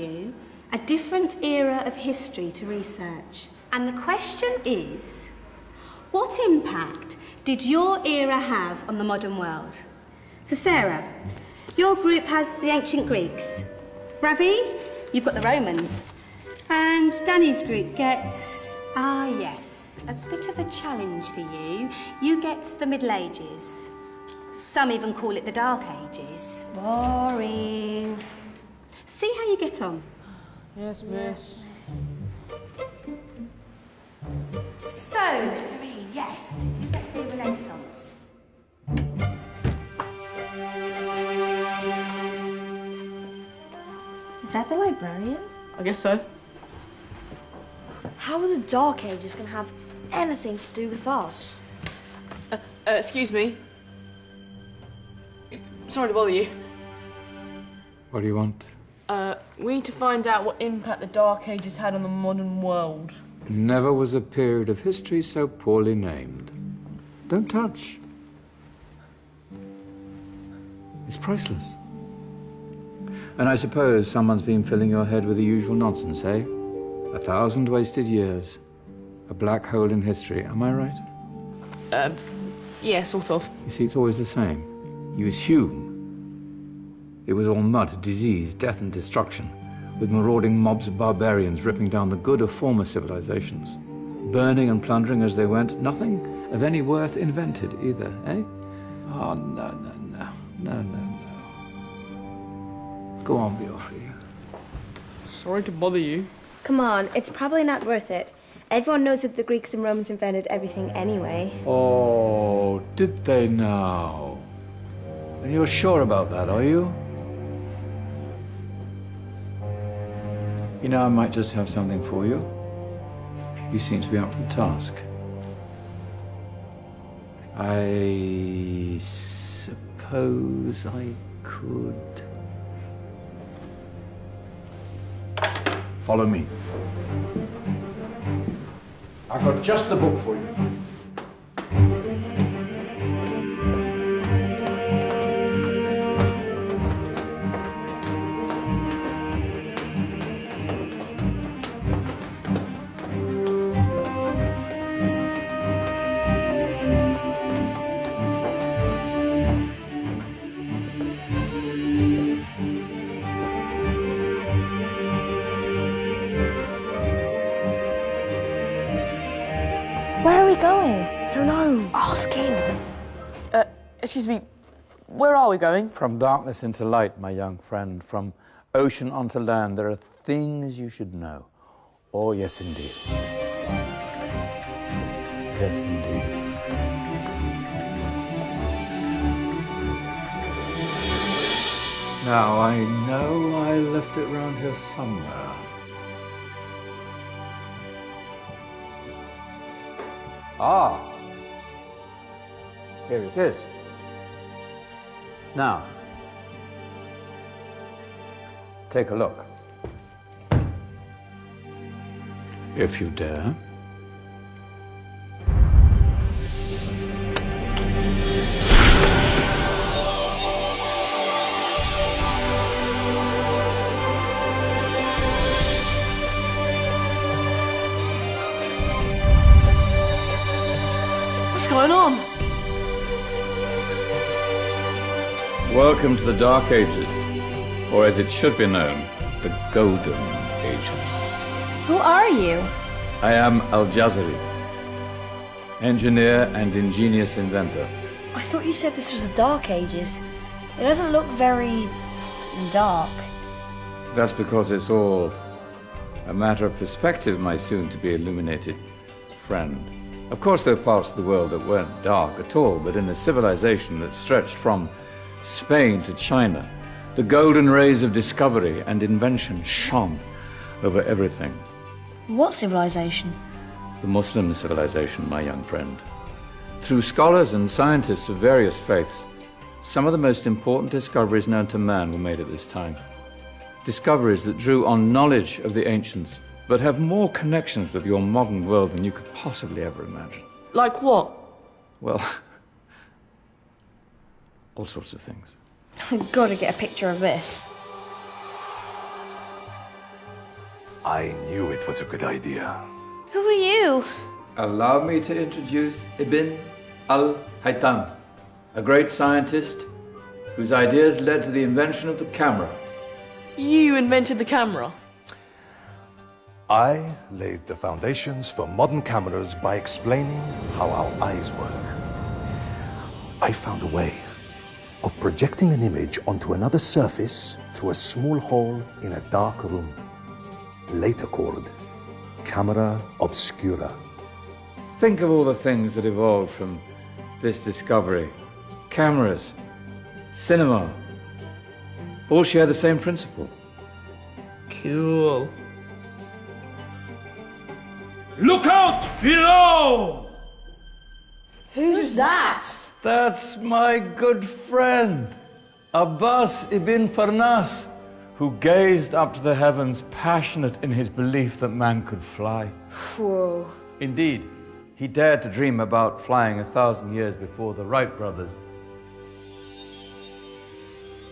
you a different era of history to research. And the question is, what impact did your era have on the modern world? So Sarah, your group has the ancient Greeks. Ravi, you've got the Romans. And Danny's group gets, yes, a bit of a challenge for you. You get the Middle Ages. Some even call it the Dark Ages. Boring. See how you get on. Yes, miss. So, Serene, yes, you get the Renaissance. Is that the librarian? I guess so. How are the Dark Ages going to have anything to do with us? Excuse me. Sorry to bother you. What do you want? We need to find out what impact the Dark Ages had on the modern world. Never was a period of history so poorly named. Don't touch. It's priceless. And I suppose someone's been filling your head with the usual nonsense, eh? 1,000 wasted years. A black hole in history, am I right? Yeah, sort of. You see, it's always the same. You assume it was all mud, disease, death and destruction, with marauding mobs of barbarians ripping down the good of former civilizations, burning and plundering as they went, nothing of any worth invented either, eh? Oh, no. Go on, Beofrey. Sorry to bother you. Come on, it's probably not worth it. Everyone knows that the Greeks and Romans invented everything anyway. Oh, did they now? And you're sure about that, are you? You know, I might just have something for you. You seem to be up for the task. I suppose I could... Follow me. I've got just the book for you. Where are we going? I don't know. Ask him. Excuse me. Where are we going? From darkness into light, my young friend. From ocean onto land, there are things you should know. Oh, yes, indeed. Yes, indeed. Now, I know I left it round here somewhere. Ah, here it is. Now, take a look. If you dare. What's going on? Welcome to the Dark Ages, or as it should be known, the Golden Ages. Who are you? I am Al-Jazari, engineer and ingenious inventor. I thought you said this was the Dark Ages. It doesn't look very... dark. That's because it's all a matter of perspective, my soon-to-be illuminated friend. Of course, there are parts of the world that weren't dark at all, but in a civilization that stretched from Spain to China, the golden rays of discovery and invention shone over everything. What civilization? The Muslim civilization, my young friend. Through scholars and scientists of various faiths, some of the most important discoveries known to man were made at this time. Discoveries that drew on knowledge of the ancients, but have more connections with your modern world than you could possibly ever imagine. Like what? Well, all sorts of things. I've got to get a picture of this. I knew it was a good idea. Who are you? Allow me to introduce Ibn al-Haytham, a great scientist whose ideas led to the invention of the camera. You invented the camera. I laid the foundations for modern cameras by explaining how our eyes work. I found a way of projecting an image onto another surface through a small hole in a dark room, later called camera obscura. Think of all the things that evolved from this discovery. Cameras, cinema, all share the same principle. Cool. Look out below! Who's that? That's my good friend, Abbas ibn Farnas, who gazed up to the heavens, passionate in his belief that man could fly. Whoa. Indeed, he dared to dream about flying 1,000 years before the Wright brothers.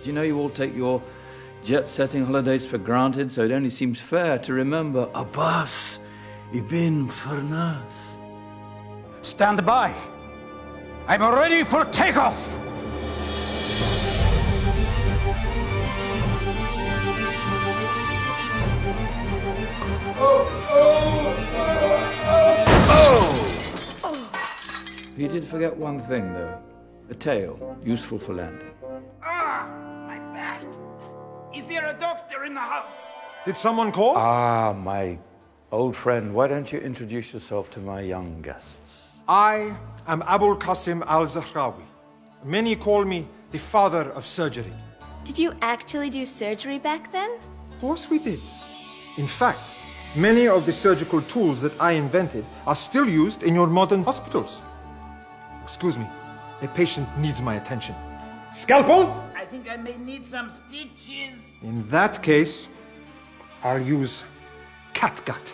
Do you know you all take your jet-setting holidays for granted, so it only seems fair to remember Abbas ibn Farnas? Stand by. I'm ready for takeoff. He did forget one thing, though. A tail, useful for landing. Ah, my back. Is there a doctor in the house? Did someone call? Ah, my old friend, why don't you introduce yourself to my young guests? I am Abul Qasim al-Zahrawi. Many call me the father of surgery. Did you actually do surgery back then? Of course we did. In fact, many of the surgical tools that I invented are still used in your modern hospitals. Excuse me, a patient needs my attention. Scalpel? I think I may need some stitches. In that case, I'll use catgut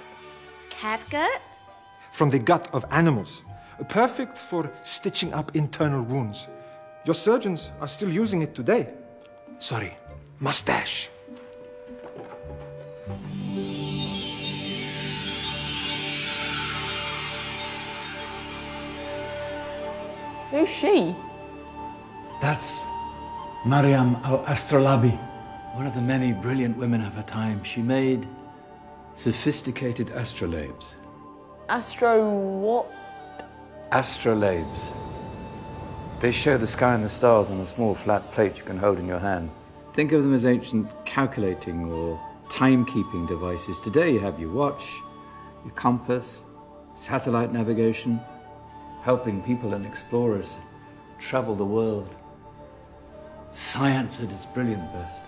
Catgut? from the gut of animals. Perfect for stitching up internal wounds. Your surgeons are still using it today. Sorry, mustache. Who's she? That's Maryam al-Astrolabi, one of the many brilliant women of her time. She made sophisticated astrolabes. Astro what? Astrolabes. They show the sky and the stars on a small flat plate you can hold in your hand. Think of them as ancient calculating or timekeeping devices. Today you have your watch, your compass, satellite navigation, helping people and explorers travel the world. Science at its brilliant best.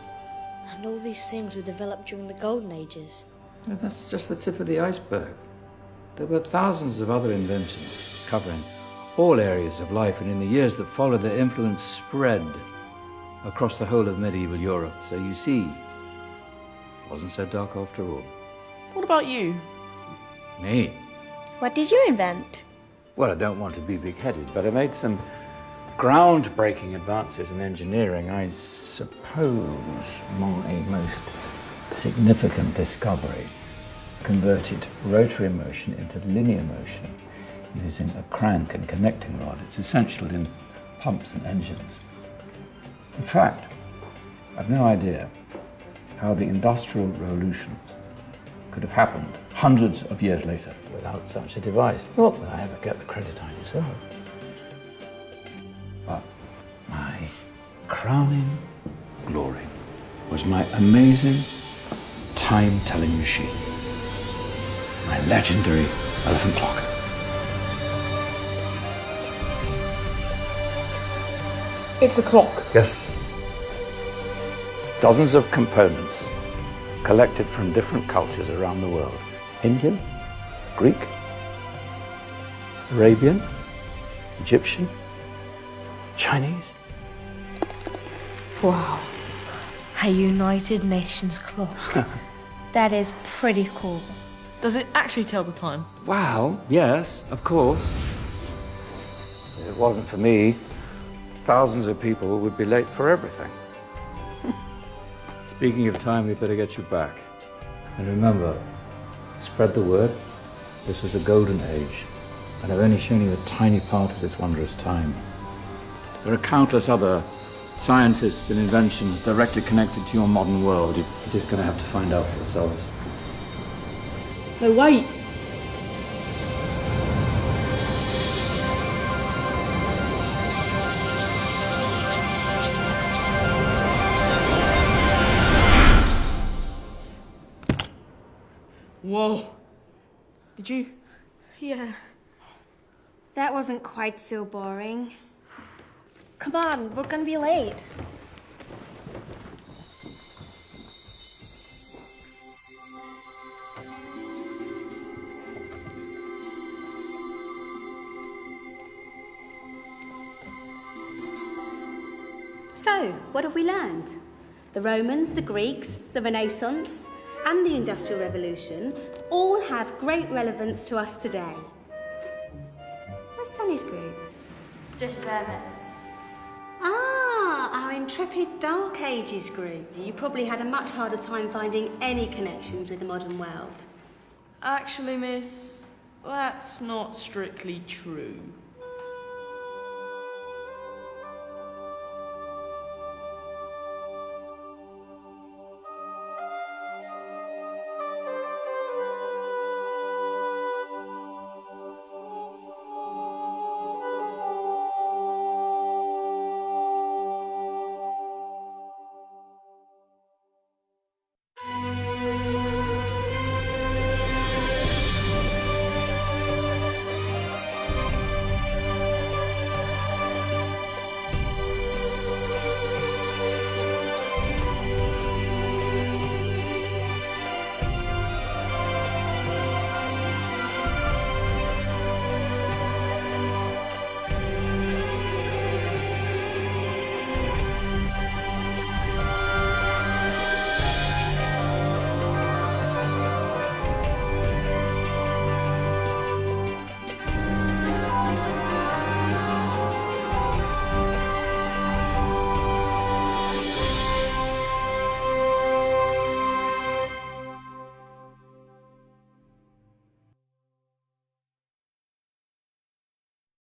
And all these things were developed during the Golden Ages. And that's just the tip of the iceberg. There were thousands of other inventions covering all areas of life, and in the years that followed, their influence spread across the whole of medieval Europe. So you see, it wasn't so dark after all. What about you? Me? What did you invent? Well, I don't want to be big-headed, but I made some groundbreaking advances in engineering. I suppose my most significant discovery converted rotary motion into linear motion using a crank and connecting rod. It's essential in pumps and engines. In fact, I've no idea how the Industrial Revolution could have happened hundreds of years later without such a device. Not that I ever get the credit I deserve. But my crowning glory was my amazing time-telling machine, my legendary elephant clock. It's a clock. Yes. Dozens of components collected from different cultures around the world. Indian, Greek, Arabian, Egyptian, Chinese. Wow. A United Nations clock. That is pretty cool. Does it actually tell the time? Wow, yes, of course. If it wasn't for me, thousands of people would be late for everything. Speaking of time, we better get you back. And remember, Spread the word. This was a golden age, and I've only shown you a tiny part of this wondrous time. There are countless other scientists and inventions directly connected to your modern world. You're just going to have to find out for yourselves. No, wait. Whoa. Did you? Yeah. That wasn't quite so boring. Come on, we're gonna be late. So, what have we learned? The Romans, the Greeks, the Renaissance, and the Industrial Revolution all have great relevance to us today. Where's Danny's group? Just there, miss. Ah, our intrepid Dark Ages group. You probably had a much harder time finding any connections with the modern world. Actually, miss, that's not strictly true.